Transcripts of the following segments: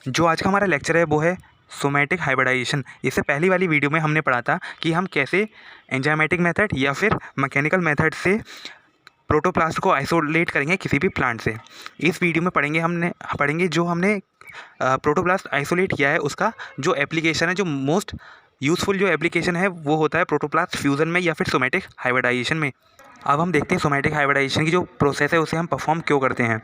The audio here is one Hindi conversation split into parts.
जो आज का हमारा लेक्चर है वो है सोमैटिक हाइब्रिडाइजेशन। इससे पहली वाली वीडियो में हमने पढ़ा था कि हम कैसे एंजाइमेटिक मेथड या फिर मैकेनिकल मेथड से प्रोटोप्लास्ट को आइसोलेट करेंगे किसी भी प्लांट से। इस वीडियो में पढ़ेंगे जो हमने प्रोटोप्लास्ट आइसोलेट किया है उसका जो एप्लीकेशन है, जो मोस्ट यूज़फुल जो एप्लीकेशन है वो होता है प्रोटोप्लास्ट फ्यूज़न में या फिर सोमैटिक हाइब्रिडाइजेशन में। अब हम देखते हैं सोमैटिक हाइब्रिडाइजेशन की जो प्रोसेस है उसे हम परफॉर्म क्यों करते हैं।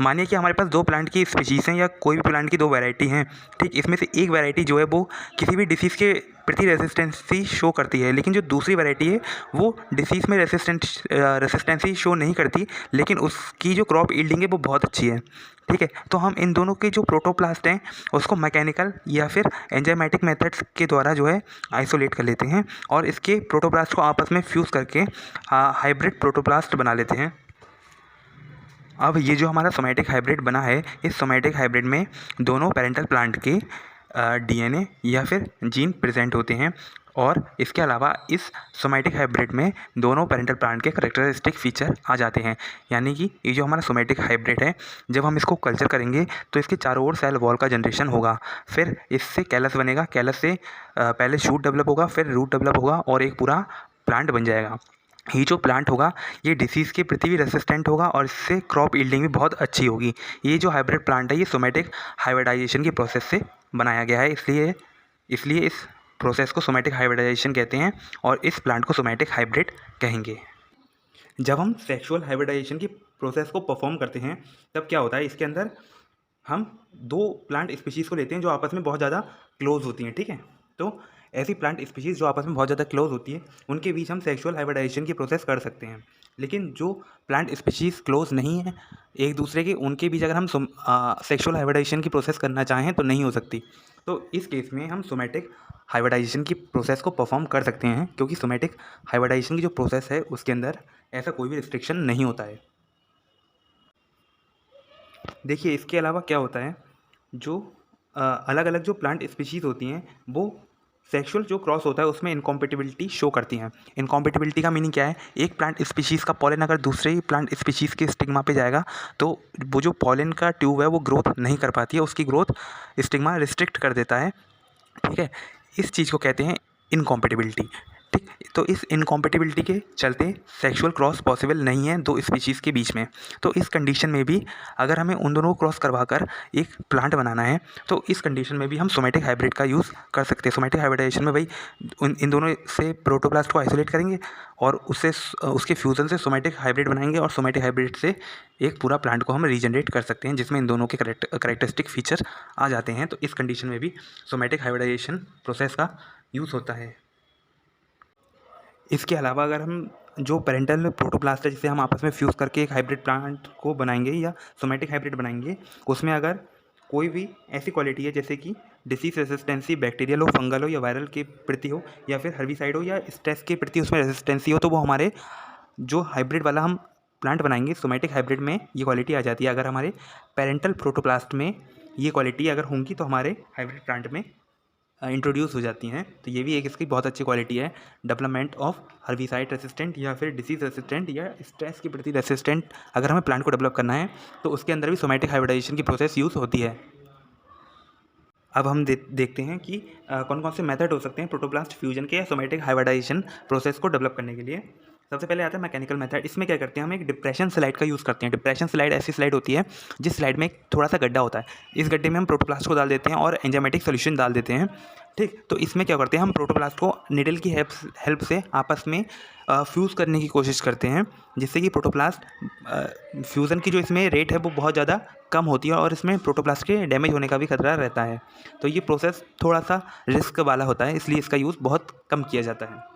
मानिए कि हमारे पास दो प्लांट की स्पीशीज़ हैं या कोई भी प्लांट की दो वैरायटी हैं, ठीक। इसमें से एक वैरायटी जो है वो किसी भी डिसीज़ के प्रति रेसिस्टेंसी शो करती है, लेकिन जो दूसरी वैरायटी है वो डिसीज़ में रेसिस्टेंसी शो नहीं करती, लेकिन उसकी जो क्रॉप यील्डिंग है वो बहुत अच्छी है, ठीक है। तो हम इन दोनों के जो प्रोटोप्लास्ट हैं उसको मैकेनिकल या फिर एंजाइमेटिक मेथड्स के द्वारा जो है आइसोलेट कर लेते हैं और इसके प्रोटोप्लास्ट को आपस में फ्यूज़ करके हाइब्रिड प्रोटोप्लास्ट बना लेते हैं। अब ये जो हमारा सोमैटिक हाइब्रिड बना है, इस सोमैटिक हाइब्रिड में दोनों पेरेंटल प्लांट के डीएनए या फिर जीन प्रेजेंट होते हैं और इसके अलावा इस सोमैटिक हाइब्रिड में दोनों पेरेंटल प्लांट के कैरेक्टरिस्टिक फीचर आ जाते हैं। यानी कि ये जो हमारा सोमैटिक हाइब्रिड है, जब हम इसको कल्चर करेंगे तो इसके चारों ओर सेल वॉल का जनरेशन होगा, फिर इससे कैलस बनेगा, कैलस से पहले शूट डेवलप होगा, फिर रूट डेवलप होगा और एक पूरा प्लांट बन जाएगा। ये जो प्लांट होगा ये डिसीज़ के प्रति भी रेसिस्टेंट होगा और इससे क्रॉप यील्डिंग भी बहुत अच्छी होगी। ये जो हाइब्रिड प्लांट है ये सोमैटिक हाइब्रिडाइजेशन की प्रोसेस से बनाया गया है, इसलिए इस प्रोसेस को सोमैटिक हाइब्रिडाइजेशन कहते हैं और इस प्लांट को सोमैटिक हाइब्रिड कहेंगे। जब हम सेक्सुअल हाइब्रिडाइजेशन की प्रोसेस को परफॉर्म करते हैं तब क्या होता है, इसके अंदर हम दो प्लांट स्पीशीज़ को लेते हैं जो आपस में बहुत ज़्यादा क्लोज होती हैं, ठीक है। तो ऐसी प्लांट स्पीशीज़ जो आपस में बहुत ज़्यादा क्लोज होती है उनके बीच हम सेक्सुअल हाइब्रिडाइजेशन की प्रोसेस कर सकते हैं। लेकिन जो प्लांट स्पीशीज़ क्लोज नहीं है एक दूसरे के, उनके बीच अगर हम सेक्सुअल हाइब्रिडाइजेशन की प्रोसेस करना चाहें तो नहीं हो सकती। तो इस केस में हम सोमैटिक हाइब्रिडाइजेशन की प्रोसेस को परफॉर्म कर सकते हैं, क्योंकि सोमैटिक हाइब्रिडाइजेशन की जो प्रोसेस है उसके अंदर ऐसा कोई भी रिस्ट्रिक्शन नहीं होता है। देखिए इसके अलावा क्या होता है, जो अलग अलग जो प्लांट स्पीशीज़ होती हैं वो सेक्सुअल जो क्रॉस होता है उसमें इनकॉम्पेटिबिलिटी शो करती हैं। इनकॉम्पेटिबिलिटी का मीनिंग क्या है, एक प्लांट स्पीशीज़ का पॉलन अगर दूसरे ही प्लांट स्पीशीज़ के स्टिग्मा पे जाएगा तो वो जो पॉलन का ट्यूब है वो ग्रोथ नहीं कर पाती है, उसकी ग्रोथ स्टिग्मा रिस्ट्रिक्ट कर देता है, ठीक है। इस चीज़ को कहते हैं इनकॉम्पेटिबिलिटी, ठीक। तो इस इनकॉम्पेटिबिलिटी के चलते सेक्सुअल क्रॉस पॉसिबल नहीं है दो स्पीशीज़ के बीच में। तो इस कंडीशन में भी अगर हमें उन दोनों को क्रॉस करवा कर एक प्लांट बनाना है तो इस कंडीशन में भी हम सोमैटिक हाइब्रिड का यूज़ कर सकते हैं। सोमैटिक हाइब्रिडाइजेशन में भाई इन दोनों से प्रोटोप्लास्ट को आइसोलेट करेंगे और उससे उसके फ्यूज़न से सोमैटिक हाइब्रिड बनाएंगे और सोमैटिक हाइब्रिड से एक पूरा प्लांट को हम रीजनरेट कर सकते हैं जिसमें इन दोनों के करेक्टरिस्टिक फीचर आ जाते हैं। तो इस कंडीशन में भी सोमैटिक हाइब्रिडाइजेशन प्रोसेस का यूज़ होता है। इसके अलावा अगर हम जो पेरेंटल प्रोटोप्लास्ट है जिसे हम आपस में फ्यूज़ करके एक हाइब्रिड प्लांट को बनाएंगे या सोमैटिक हाइब्रिड बनाएंगे, उसमें अगर कोई भी ऐसी क्वालिटी है जैसे कि डिसीज रेसिस्टेंसी बैक्टीरियल हो, फंगल हो या वायरल के प्रति हो या फिर हर्बिसाइड हो या स्ट्रेस के प्रति उसमें रेसिस्टेंसी हो, तो वो हमारे जो हाइब्रिड वाला हम प्लांट बनाएंगे सोमैटिक हाइब्रिड में ये क्वालिटी आ जाती है। अगर हमारे पेरेंटल प्रोटोप्लास्ट में ये क्वालिटी अगर होंगी तो हमारे हाइब्रिड प्लांट में इंट्रोड्यूस हो जाती हैं। तो ये भी एक इसकी बहुत अच्छी क्वालिटी है, डेवलपमेंट ऑफ हर्बिसाइड रेसिस्टेंट या फिर डिसीज रेसिस्टेंट या स्ट्रेस के प्रति रेसिस्टेंट अगर हमें प्लांट को डेवलप करना है तो उसके अंदर भी सोमैटिक हाइब्रिडाइजेशन की प्रोसेस यूज़ होती है। अब हम देखते हैं कि कौन कौन से मेथड हो सकते हैं प्रोटोप्लास्ट फ्यूजन के या सोमैटिक हाइब्रिडाइजेशन प्रोसेस को डेवलप करने के लिए। सबसे पहले आता है मैकेनिकल मेथड। इसमें क्या करते हैं, हम एक डिप्रेशन स्लाइड का यूज़ करते हैं। डिप्रेशन स्लाइड ऐसी स्लाइड होती है जिस स्लाइड में एक थोड़ा सा गड्ढा होता है, इस गड्ढे में हम प्रोटोप्लास्ट को डाल देते हैं और एंजाइमेटिक सोल्यूशन डाल देते हैं, ठीक। तो इसमें क्या करते हैं, हम प्रोटोप्लास्ट को निडल की हेल्प से आपस में फ्यूज़ करने की कोशिश करते हैं, जिससे कि प्रोटोप्लास्ट फ्यूज़न की जो इसमें रेट है वो बहुत ज़्यादा कम होती है और इसमें प्रोटोप्लास्ट के डैमेज होने का भी खतरा रहता है। तो ये प्रोसेस थोड़ा सा रिस्क वाला होता है, इसलिए इसका यूज़ बहुत कम किया जाता है।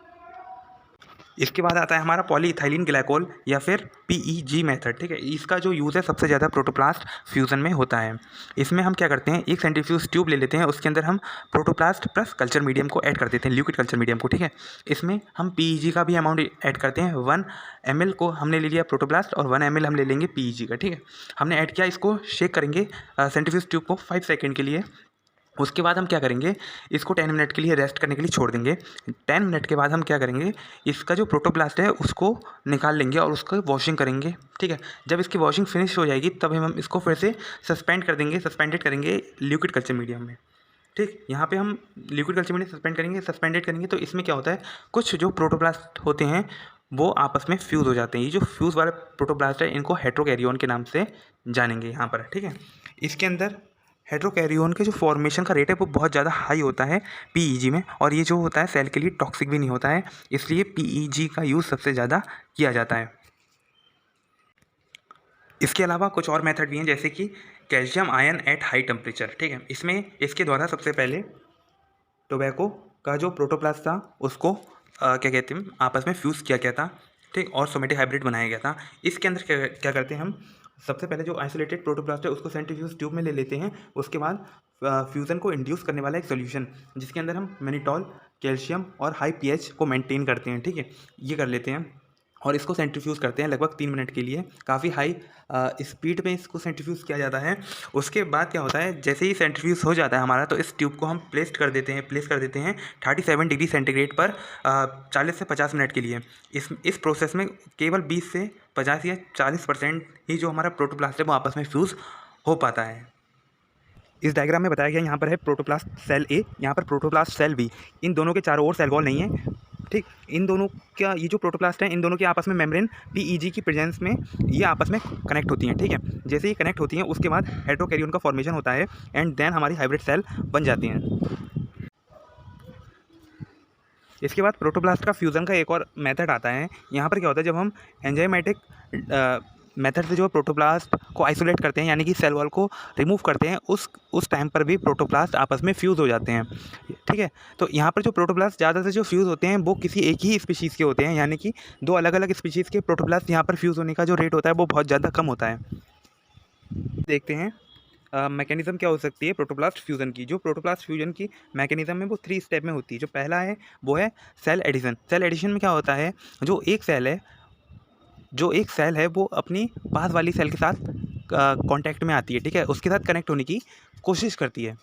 इसके बाद आता है हमारा पॉलीइथाइलिन ग्लाइकोल या फिर पीईजी मेथड, ठीक है। इसका जो यूज़ है सबसे ज़्यादा प्रोटोप्लास्ट फ्यूज़न में होता है। इसमें हम क्या करते हैं, एक सेंट्रीफ्यूज ट्यूब ले लेते हैं, उसके अंदर हम प्रोटोप्लास्ट प्लस कल्चर मीडियम को ऐड कर देते हैं, लिक्विड कल्चर मीडियम को, ठीक है। इसमें हम पीईजी का भी अमाउंट ऐड करते हैं। 1 ml को हमने ले लिया प्रोटोप्लास्ट और 1 ml हम ले लेंगे पीईजी का, ठीक है। हमने ऐड किया, इसको शेक करेंगे सेंट्रीफ्यूज ट्यूब को 5 सेकेंड के लिए। उसके बाद हम क्या करेंगे, इसको 10 मिनट के लिए रेस्ट करने के लिए छोड़ देंगे। 10 मिनट के बाद हम क्या करेंगे, इसका जो प्रोटोप्लास्ट है उसको निकाल लेंगे और उसको वॉशिंग करेंगे। ठीक है, जब इसकी वॉशिंग फिनिश हो जाएगी तब हम इसको फिर से सस्पेंडेड करेंगे लिक्विड कल्चर मीडियम में। ठीक, यहाँ पे हम लिक्विड कल्चर मीडियम सस्पेंडेड करेंगे तो इसमें क्या होता है, कुछ जो प्रोटोप्लास्ट होते हैं वो आपस में फ्यूज़ हो जाते हैं। ये जो फ्यूज़ वाले प्रोटोप्लास्ट है इनको हेट्रोकैरियोन के नाम से जानेंगे यहाँ पर। ठीक है, इसके अंदर हेट्रोकैरियोन के जो फॉर्मेशन का रेट है वो बहुत ज़्यादा हाई होता है पीईजी में, और ये जो होता है सेल के लिए टॉक्सिक भी नहीं होता है, इसलिए पीईजी का यूज़ सबसे ज़्यादा किया जाता है। इसके अलावा कुछ और मेथड भी हैं, जैसे कि calcium ion at high temperature. ठीक है, इसमें इसके द्वारा सबसे पहले टोबैको का जो प्रोटोप्लास्ट था उसको क्या कहते हैं आपस में फ्यूज़ किया गया था। ठीक, और सोमेटिक हाइब्रिड बनाया गया था। इसके अंदर क्या क्या करते हैं हम, सबसे पहले जो आइसोलेटेड प्रोटोप्लास्ट है उसको सेंट्रीफ्यूज ट्यूब में ले लेते हैं। उसके बाद फ्यूज़न को इंड्यूस करने वाला एक सोल्यूशन जिसके अंदर हम मैनिटॉल, कैल्शियम और हाई पीएच को मेंटेन करते हैं। ठीक है, ये कर लेते हैं और इसको सेंट्रीफ्यूज़ करते हैं लगभग 3 मिनट के लिए। काफ़ी हाई स्पीड पे इसको सेंट्रीफ्यूज़ किया जाता है। उसके बाद क्या होता है, जैसे ही सेंट्रीफ्यूज़ हो जाता है हमारा, तो इस ट्यूब को हम प्लेस कर देते हैं 37 डिग्री सेंटीग्रेड पर 40 से 50 मिनट के लिए। इस प्रोसेस में केवल 20 से 50 या 40% ही जो हमारा प्रोटोप्लास्ट है वो आपस में फ्यूज़ हो पाता है। इस डायग्राम में बताया गया यहाँ पर है प्रोटोप्लास्ट सेल ए, यहाँ पर प्रोटोप्लास्ट सेल बी। इन दोनों के चारों ओर सेल वॉल नहीं है। ठीक, इन दोनों का ये जो प्रोटोप्लास्ट है इन दोनों के आपस में मेम्ब्रेन पीईजी की प्रेजेंस में ये आपस में कनेक्ट होती हैं। ठीक है, जैसे ही कनेक्ट होती हैं उसके बाद हेट्रोकैरियोन का फॉर्मेशन होता है एंड देन हमारी हाइब्रिड सेल बन जाती हैं। इसके बाद प्रोटोप्लास्ट का फ्यूज़न का एक और मेथड आता है। यहाँ पर क्या होता है, जब हम एंजाइमेटिक मेथड से जो प्रोटोप्लास्ट को आइसोलेट करते हैं यानी कि सेल वॉल को रिमूव करते हैं, उस टाइम पर भी प्रोटोप्लास्ट आपस में फ्यूज़ हो जाते हैं। ठीक है, तो यहाँ पर जो प्रोटोप्लास्ट ज़्यादातर जो फ्यूज़ होते हैं वो किसी एक ही स्पीशीज़ के होते हैं, यानी कि दो अलग अलग स्पीशीज़ के प्रोटोप्लास्ट यहाँ पर फ्यूज़ होने का जो रेट होता है वो बहुत ज़्यादा कम होता है। देखते हैं मैकेनिज़्म क्या हो सकती है प्रोटोप्लास्ट फ्यूज़न की। जो प्रोटोप्लास्ट फ्यूज़न की मैकेनिज़्म है वो 3 स्टेप में होती है। जो पहला है वो है सेल एडिशन। सेल एडिशन में क्या होता है, जो एक सेल है वो अपनी पास वाली सेल के साथ कांटेक्ट में आती है। ठीक है, उसके साथ कनेक्ट होने की कोशिश करती है।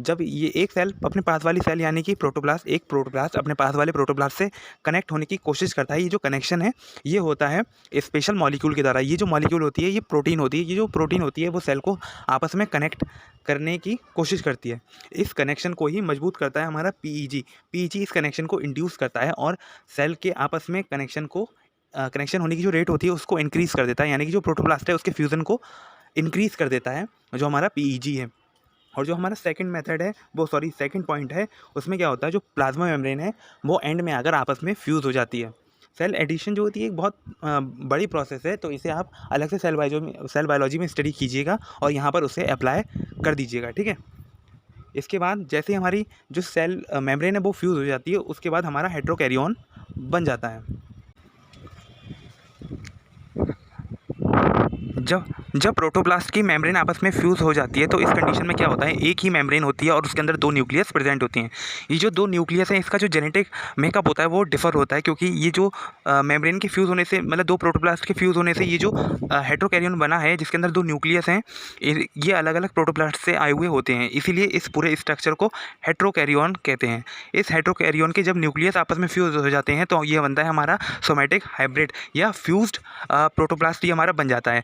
जब ये एक सेल अपने पास वाली सेल यानी कि एक प्रोटोप्लास्ट अपने पास वाले प्रोटोप्लास्ट से कनेक्ट होने की कोशिश करता है, ये जो कनेक्शन है ये होता है स्पेशल मॉलिक्यूल के द्वारा। ये जो मॉलिक्यूल होती है ये प्रोटीन होती है। ये जो प्रोटीन होती है वो सेल को आपस में कनेक्ट करने की कोशिश करती है। इस कनेक्शन को ही मजबूत करता है हमारा पीईजी। पीईजी इस कनेक्शन को इंड्यूस करता है और सेल के आपस में कनेक्शन होने की जो रेट होती है उसको इंक्रीज़ कर देता है, यानी कि जो प्रोटोप्लास्ट है उसके फ्यूज़न को इंक्रीज़ कर देता है, जो हमारा पीईजी है। और जो हमारा सेकंड पॉइंट है उसमें क्या होता है, जो प्लाज्मा मेम्ब्रेन है वो एंड में आकर आपस में फ्यूज़ हो जाती है। सेल एडिशन जो होती है एक बहुत बड़ी प्रोसेस है, तो इसे आप अलग से सेल बायोलॉजी में स्टडी कीजिएगा और यहाँ पर उसे अप्लाई कर दीजिएगा। ठीक है, इसके बाद जैसे हमारी जो सेल मेम्ब्रेन है वो फ्यूज़ हो जाती है, उसके बाद हमारा हेट्रोकैरियोन बन जाता है। जब प्रोटोप्लास्ट की मेम्ब्रेन आपस में फ्यूज़ हो जाती है तो इस कंडीशन में क्या होता है, एक ही मेम्ब्रेन होती है और उसके अंदर 2 न्यूक्लियस प्रेजेंट होती हैं। ये जो 2 न्यूक्लियस हैं इसका जो जेनेटिक मेकअप होता है वो डिफ़र होता है, क्योंकि ये जो मेम्ब्रेन के फ्यूज़ होने से, मतलब 2 प्रोटोप्लास्ट के फ्यूज़ होने से ये जो हेट्रोकैरियोन बना है जिसके अंदर 2 न्यूक्लियस हैं, ये अलग अलग प्रोटोप्लास्ट से आए हुए होते हैं, इसीलिए इस पूरे स्ट्रक्चर को हेट्रोकैरियोन कहते हैं। इस हेट्रोकैरियोन के जब न्यूक्लियस आपस में फ्यूज़ हो जाते हैं तो ये बनता है हमारा सोमेटिक हाइब्रिड या फ्यूज्ड प्रोटोप्लास्ट, ये हमारा बन जाता है।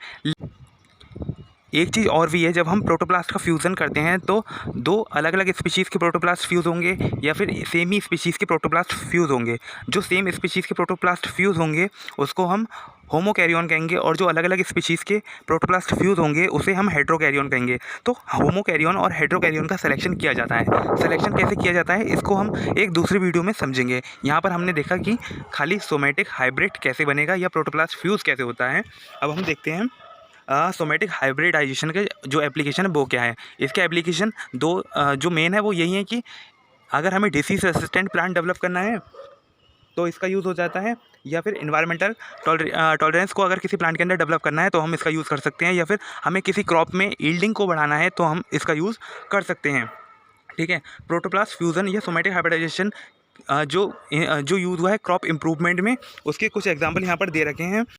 एक चीज़ और भी है, जब हम प्रोटोप्लास्ट का फ्यूज़न करते हैं तो 2 अलग अलग स्पीशीज़ के प्रोटोप्लास्ट फ्यूज़ होंगे या फिर सेम ही स्पीशीज़ के प्रोटोप्लास्ट फ्यूज़ होंगे। जो सेम स्पीशीज़ के प्रोटोप्लास्ट फ्यूज़ होंगे उसको हम होमोकैरियोन कहेंगे और जो अलग अलग स्पीशीज़ के प्रोटोप्लास्ट फ्यूज़ होंगे उसे हम हेट्रोकैरियोन कहेंगे। तो होमोकैरियोन और हेट्रोकैरियोन का सिलेक्शन किया जाता है। सिलेक्शन कैसे किया जाता है इसको हम एक दूसरी वीडियो में समझेंगे। यहाँ पर हमने देखा कि खाली सोमेटिक हाइब्रिड कैसे बनेगा या प्रोटोप्लास्ट फ्यूज़ कैसे होता है। अब हम देखते हैं सोमेटिक हाइब्रिडाइजेशन के जो एप्लीकेशन है वो क्या है। इसके एप्लीकेशन 2 जो मेन है वो यही है कि अगर हमें डिसीज रेसिस्टेंट प्लांट डेवलप करना है तो इसका यूज़ हो जाता है, या फिर इन्वायरमेंटल टॉलरेंस को अगर किसी प्लांट के अंदर डेवलप करना है तो हम इसका यूज़ कर सकते हैं, या फिर हमें किसी क्रॉप में यील्डिंग को बढ़ाना है तो हम इसका यूज़ कर सकते हैं। ठीक है, प्रोटोप्लास्ट फ्यूज़न या सोमेटिक हाइब्रिडाइजेशन जो यूज़ हुआ है क्रॉप इम्प्रूवमेंट में, उसके कुछ एग्जाम्पल यहाँ पर दे रखे हैं।